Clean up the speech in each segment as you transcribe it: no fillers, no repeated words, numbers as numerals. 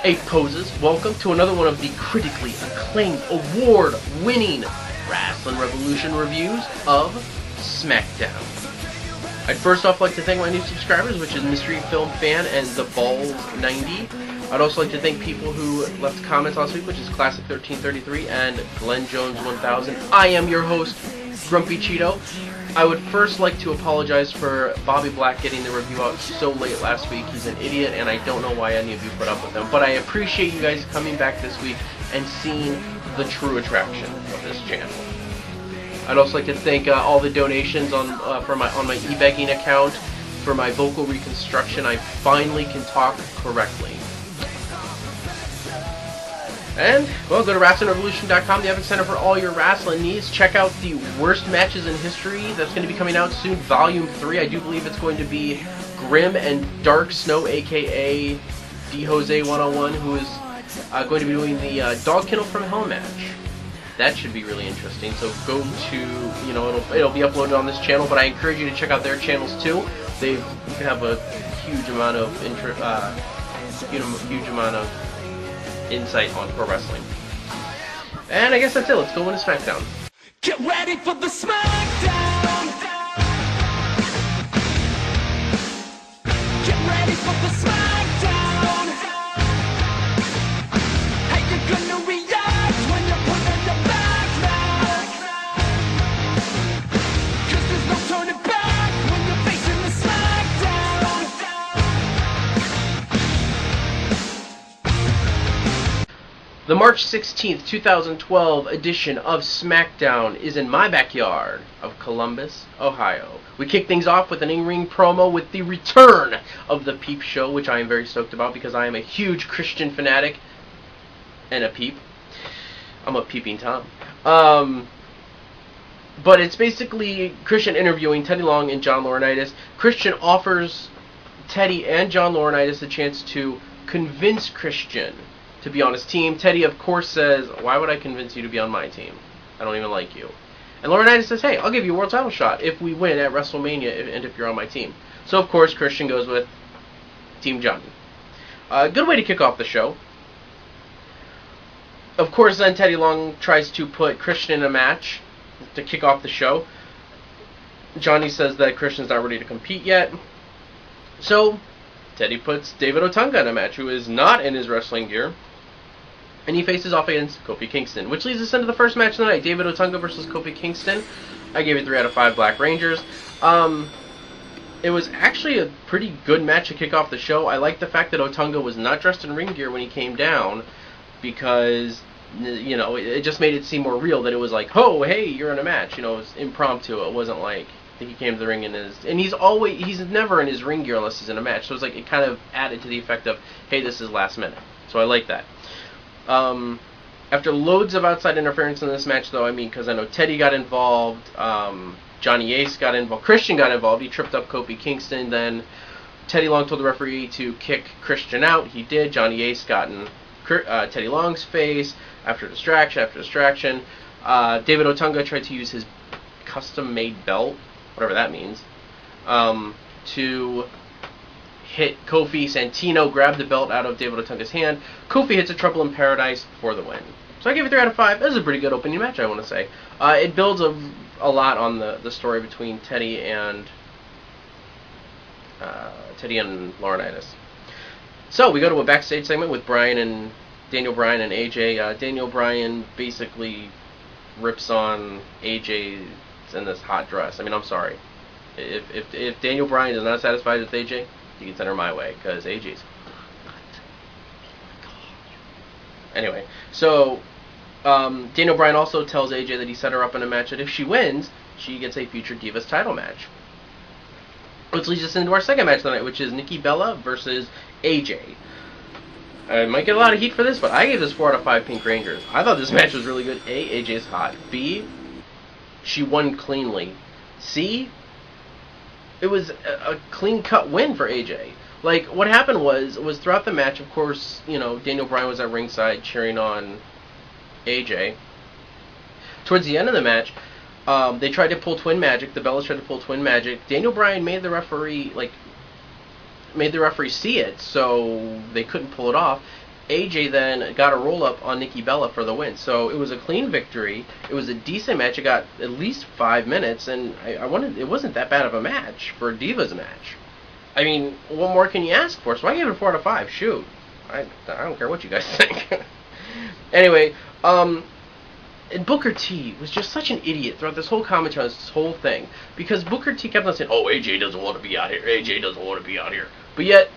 Ape Poses, welcome to another one of the critically acclaimed, award-winning Wrestling Revolution reviews of Smackdown. I'd first off like to thank my new subscribers, which is Mystery Film Fan and The Balls 90. I'd also like to thank people who left comments last week, which is Classic 1333 and Glenn Jones 1000. I am your host, Grumpy Cheeto. I would first like to apologize for Bobby Black getting the review out so late last week. He's an idiot, and I don't know why any of you put up with him. But I appreciate you guys coming back this week and seeing the true attraction of this channel. I'd also like to thank all the donations on my e-begging account for my vocal reconstruction. I finally can talk correctly. And, well, go to WrestlingRevolution.com, the epicenter for all your wrestling needs. Check out the worst matches in history. That's going to be coming out soon, Volume 3. I do believe it's going to be Grim and Dark Snow, a.k.a. D. Jose 101, who is going to be doing the Dog Kennel from Hell match. That should be really interesting. So go to, it'll be uploaded on this channel, but I encourage you to check out their channels too. You can have a huge amount of insight on pro wrestling. And I guess that's it. Let's go into Smackdown. Get ready for the Smackdown. Get ready for the Smackdown. How you gonna react when you're put in the back now? 'Cause there's no turning back when you're facing the Smackdown. The March 16th, 2012 edition of Smackdown is in my backyard of Columbus, Ohio. We kick things off with an in-ring promo with the return of the Peep Show, which I am very stoked about because I am a huge Christian fanatic and a peep. I'm a peeping Tom. But it's basically Christian interviewing Teddy Long and John Laurinaitis. Christian offers Teddy and John Laurinaitis a chance to convince Christian to be on his team. Teddy, of course, says, "Why would I convince you to be on my team? I don't even like you." And Laurinaitis says, "Hey, I'll give you a world title shot if we win at WrestleMania and if you're on my team." So, of course, Christian goes with Team Johnny. Good way to kick off the show. Of course, then Teddy Long tries to put Christian in a match to kick off the show. Johnny says that Christian's not ready to compete yet. So, Teddy puts David Otunga in a match, who is not in his wrestling gear. And he faces off against Kofi Kingston, which leads us into the first match of the night, David Otunga versus Kofi Kingston. I gave it 3 out of 5 Black Rangers. It was actually a pretty good match to kick off the show. I like the fact that Otunga was not dressed in ring gear when he came down, because, it just made it seem more real, that it was like, oh, hey, you're in a match. It was impromptu. It wasn't like he came to the ring and he's never in his ring gear unless he's in a match. So it's like, it kind of added to the effect of, hey, this is last minute. So I like that. After loads of outside interference in this match, though, because I know Teddy got involved, Johnny Ace got involved, Christian got involved, he tripped up Kofi Kingston, then Teddy Long told the referee to kick Christian out, he did. Johnny Ace got in Teddy Long's face after distraction. David Otunga tried to use his custom-made belt, whatever that means, to hit Kofi. Santino grabbed the belt out of David Otunga's hand. Kofi hits a Trouble in Paradise for the win. So I give it 3 out of 5. This is a pretty good opening match, I want to say. It builds a lot on the story between Teddy and Laurinaitis. So we go to a backstage segment with Daniel Bryan and AJ. Daniel Bryan basically rips on AJ in this hot dress. I'm sorry. If Daniel Bryan is not satisfied with AJ, you can send her my way, because AJ's hot. Oh my god. Anyway, so Daniel Bryan also tells AJ that he set her up in a match that if she wins, she gets a future Divas title match. Which leads us into our second match of the night, which is Nikki Bella versus AJ. I might get a lot of heat for this, but I gave this 4 out of 5 Pink Rangers. I thought this match was really good. A, AJ's hot. B, she won cleanly. C, it was a clean-cut win for AJ. Like, what happened was throughout the match, of course, Daniel Bryan was at ringside cheering on AJ. Towards the end of the match, they tried to pull Twin Magic. The Bellas tried to pull Twin Magic. Daniel Bryan made the referee see it, so they couldn't pull it off. AJ then got a roll-up on Nikki Bella for the win. So it was a clean victory. It was a decent match. It got at least 5 minutes, and I wanted. It wasn't that bad of a match for a Divas match. I mean, what more can you ask for? So I gave it a 4 out of 5. Shoot. I don't care what you guys think. Anyway, and Booker T was just such an idiot throughout this whole commentary, this whole thing. Because Booker T kept on saying, oh, AJ doesn't want to be out here. AJ doesn't want to be out here. But yet,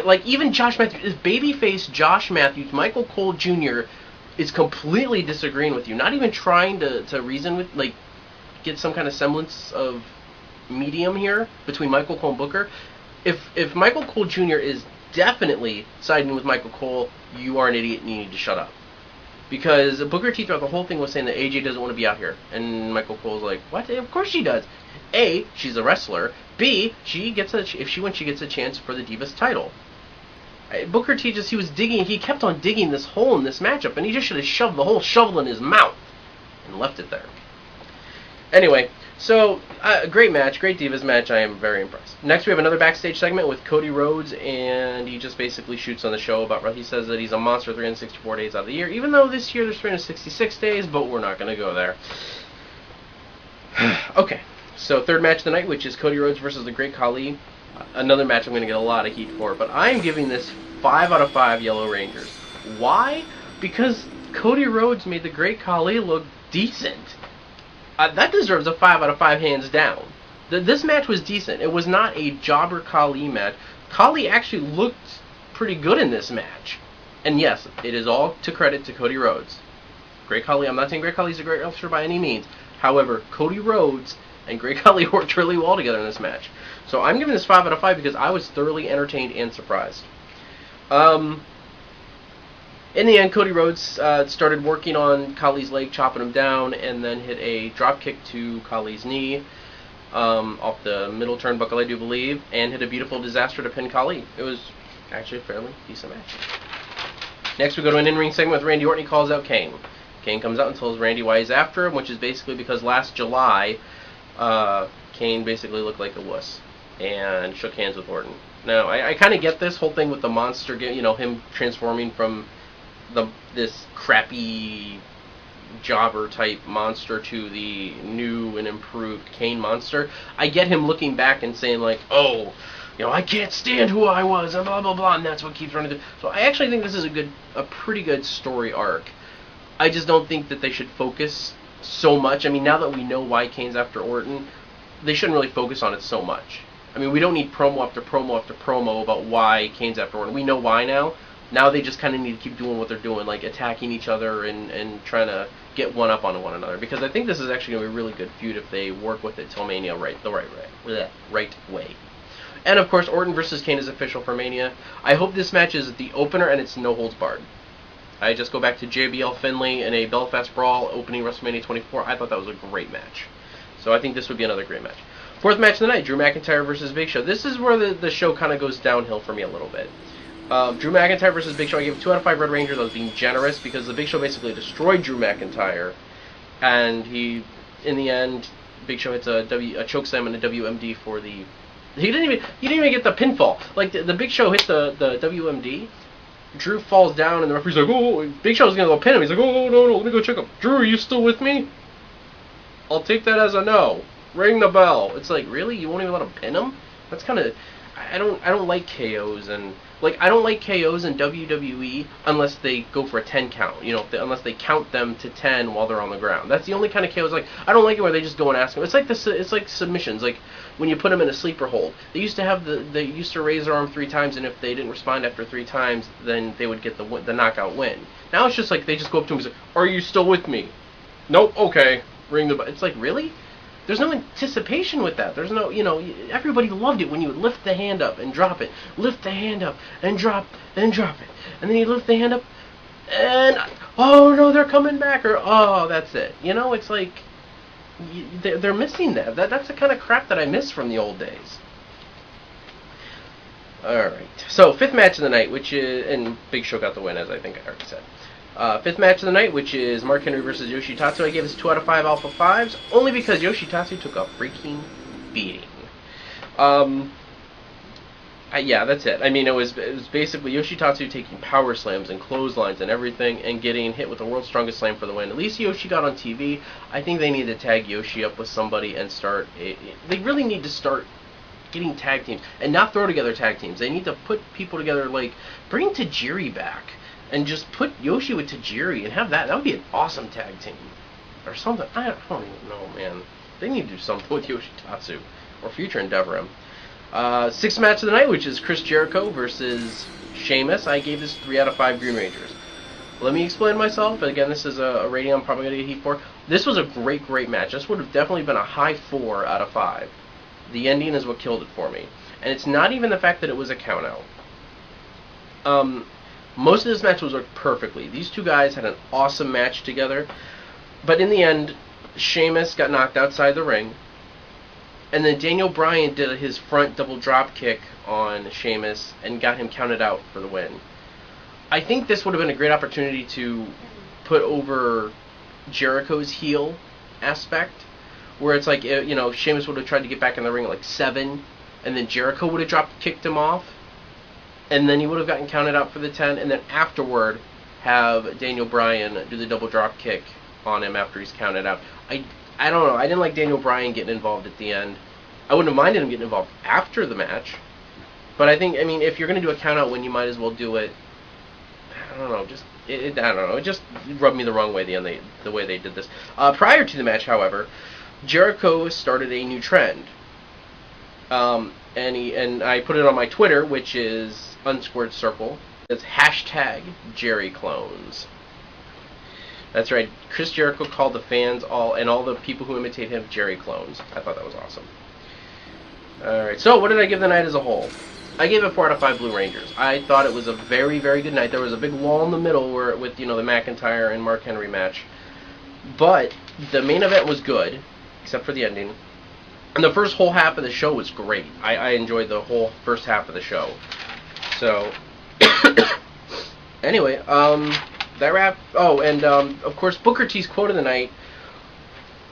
like, even Josh Matthews, babyface Josh Matthews, Michael Cole Jr. is completely disagreeing with you. Not even trying to reason with, like, get some kind of semblance of medium here between Michael Cole and Booker. If Michael Cole Jr. is definitely siding with Michael Cole, you are an idiot and you need to shut up. Because Booker T throughout the whole thing was saying that AJ doesn't want to be out here. And Michael Cole's like, what? Of course she does. A, she's a wrestler. B, she gets if she wins, she gets a chance for the Divas title. Booker T he was digging, he kept on digging this hole in this matchup, and he just should have shoved the whole shovel in his mouth and left it there. Anyway, so, great match, great Divas match. I am very impressed. Next, we have another backstage segment with Cody Rhodes, and he just basically shoots on the show about, he says that he's a monster 364 days out of the year, even though this year there's 366 days, but we're not going to go there. Okay, so third match of the night, which is Cody Rhodes versus the Great Khali. Another match I'm going to get a lot of heat for, but I am giving this 5 out of 5 Yellow Rangers. Why? Because Cody Rhodes made the Great Khali look decent. That deserves a 5 out of 5 hands down. This match was decent. It was not a jobber Khali match. Khali actually looked pretty good in this match. And yes, it is all to credit to Cody Rhodes. Great Khali, I'm not saying Great Khali's a great wrestler by any means. However, Cody Rhodes and Great Khali worked really well together in this match. So I'm giving this 5 out of 5 because I was thoroughly entertained and surprised. In the end, Cody Rhodes started working on Khali's leg, chopping him down, and then hit a drop kick to Khali's knee off the middle turnbuckle, I do believe, and hit a beautiful disaster to pin Khali. It was actually a fairly decent match. Next, we go to an in-ring segment with Randy Orton. He calls out Kane. Kane comes out and tells Randy why he's after him, which is basically because last July, Kane basically looked like a wuss and shook hands with Orton. Now, I kind of get this whole thing with the monster, you know, him transforming from this crappy jobber type monster to the new and improved Kane monster. I get him looking back and saying like, oh, you know, I can't stand who I was and blah blah blah, and that's what keeps running through. So I actually think this is a pretty good story arc. I just don't think that they should focus so much. I mean, now that we know why Kane's after Orton, they shouldn't really focus on it so much. I mean, we don't need promo after promo after promo about why Kane's after Orton. We know why now. Now they just kind of need to keep doing what they're doing, like attacking each other and trying to get one up on one another. Because I think this is actually going to be a really good feud if they work with it till Mania the right way. And of course, Orton versus Kane is official for Mania. I hope this match is the opener and it's no holds barred. I just go back to JBL Finlay in a Belfast Brawl opening WrestleMania 24. I thought that was a great match. So I think this would be another great match. Fourth match of the night, Drew McIntyre versus Big Show. This is where the show kind of goes downhill for me a little bit. Drew McIntyre versus Big Show, I gave 2 out of 5 Red Rangers. I was being generous because the Big Show basically destroyed Drew McIntyre, and in the end, Big Show hits a chokeslam and a WMD for the. He didn't even get the pinfall. Like the Big Show hit the WMD. Drew falls down, and the referee's like, "Oh!" Big Show's gonna go pin him. He's like, "Oh no, let me go check him." Drew, are you still with me? I'll take that as a no. Ring the bell. It's like, really? You won't even let him pin him? That's kind of. I don't like KOs and. Like, I don't like KOs in WWE unless they go for a 10 count, you know, unless they count them to 10 while they're on the ground. That's the only kind of KOs. Like, I don't like it where they just go and ask them. It's like submissions. Like when you put them in a sleeper hold. They used to raise their arm 3 times, and if they didn't respond after 3 times, then they would get the knockout win. Now it's just like they just go up to him and say, "Are you still with me?" "Nope." "Okay." Ring the bell. It's like, really? There's no anticipation with that. There's no, you know, everybody loved it when you would lift the hand up and drop it. Lift the hand up and drop it. And then you lift the hand up and, oh no, they're coming back. Or, oh, that's it. You know, it's like, they're missing that. That's the kind of crap that I miss from the old days. Alright. So, 5th match of the night, which is, and Big Show got the win, as I think I already said. 5th match of the night, which is Mark Henry versus Yoshitatsu. I gave this 2 out of 5 Alpha 5s, only because Yoshitatsu took a freaking beating. Yeah, that's it. I mean, it was basically Yoshitatsu taking power slams and clotheslines and everything and getting hit with the world's strongest slam for the win. At least Yoshi got on TV. I think they need to tag Yoshi up with somebody and start. They really need to start getting tag teams and not throw together tag teams. They need to put people together, like bring Tajiri back and just put Yoshi with Tajiri and have that. That would be an awesome tag team or something. I don't even know, man. They need to do something with Yoshitatsu or future endeavor him. Sixth match of the night, which is Chris Jericho versus Sheamus. I gave this 3 out of 5 Green Rangers. Let me explain myself. Again, this is a rating I'm probably going to get heat for. This was a great match. This would have definitely been a high 4 out of 5. The ending is what killed it for me. And it's not even the fact that it was a countout. Most of this match was worked perfectly. These two guys had an awesome match together. But in the end, Sheamus got knocked outside the ring. And then Daniel Bryan did his front double drop kick on Sheamus and got him counted out for the win. I think this would have been a great opportunity to put over Jericho's heel aspect, where it's like, you know, Sheamus would have tried to get back in the ring at like 7, and then Jericho would have kicked him off, and then he would have gotten counted out for the 10, and then afterward have Daniel Bryan do the double drop kick on him after he's counted out. I don't know. I didn't like Daniel Bryan getting involved at the end. I wouldn't have minded him getting involved after the match. But I mean, if you're going to do a count-out win, you might as well do it. I don't know. I don't know. It just rubbed me the wrong way, the way they did this. Prior to the match, however, Jericho started a new trend. And I put it on my Twitter, which is _circle. It's hashtag #JerryClones. That's right. Chris Jericho called the fans all the people who imitate him Jerry clones. I thought that was awesome. Alright, so what did I give the night as a whole? I gave it 4 out of 5 Blue Rangers. I thought it was a very, very good night. There was a big lull in the middle with, you know, the McIntyre and Mark Henry match. But the main event was good, except for the ending. And the first whole half of the show was great. I enjoyed the whole first half of the show. So, anyway, that wrap. Oh, and of course, Booker T's quote of the night.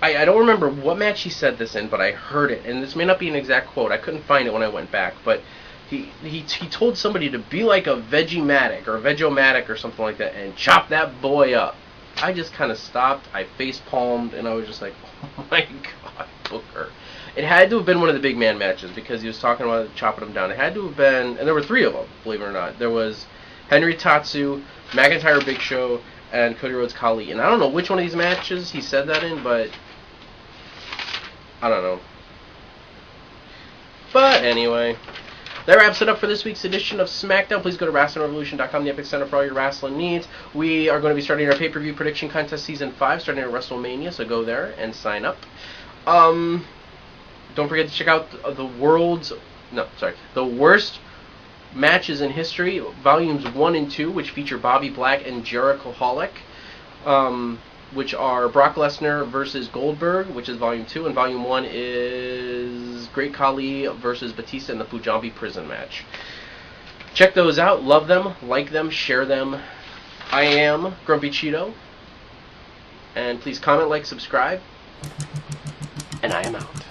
I don't remember what match he said this in, but I heard it, and this may not be an exact quote. I couldn't find it when I went back, but he told somebody to be like a Veggie-matic or Veg-o-matic or something like that, and chop that boy up. I just kind of stopped. I face palmed, and I was just like, oh my God, Booker. It had to have been one of the big man matches because he was talking about chopping them down. It had to have been, and there were 3 of them, believe it or not. There was Henry Tatsu, McIntyre Big Show, and Cody Rhodes Khali. And I don't know which one of these matches he said that in, but I don't know. But anyway, that wraps it up for this week's edition of SmackDown. Please go to WrestlingRevolution.com, the Epic Center for all your wrestling needs. We are going to be starting our pay-per-view prediction contest Season 5, starting at WrestleMania, so go there and sign up. Don't forget to check out the worst matches in history, volumes 1 and 2, which feature Bobby Black and Jericho-holic, which are Brock Lesnar versus Goldberg, which is volume 2, and volume 1 is Great Khali versus Batista in the Punjabi prison match. Check those out, love them, like them, share them. I am Grumpy Cheeto, and please comment, like, subscribe, and I am out.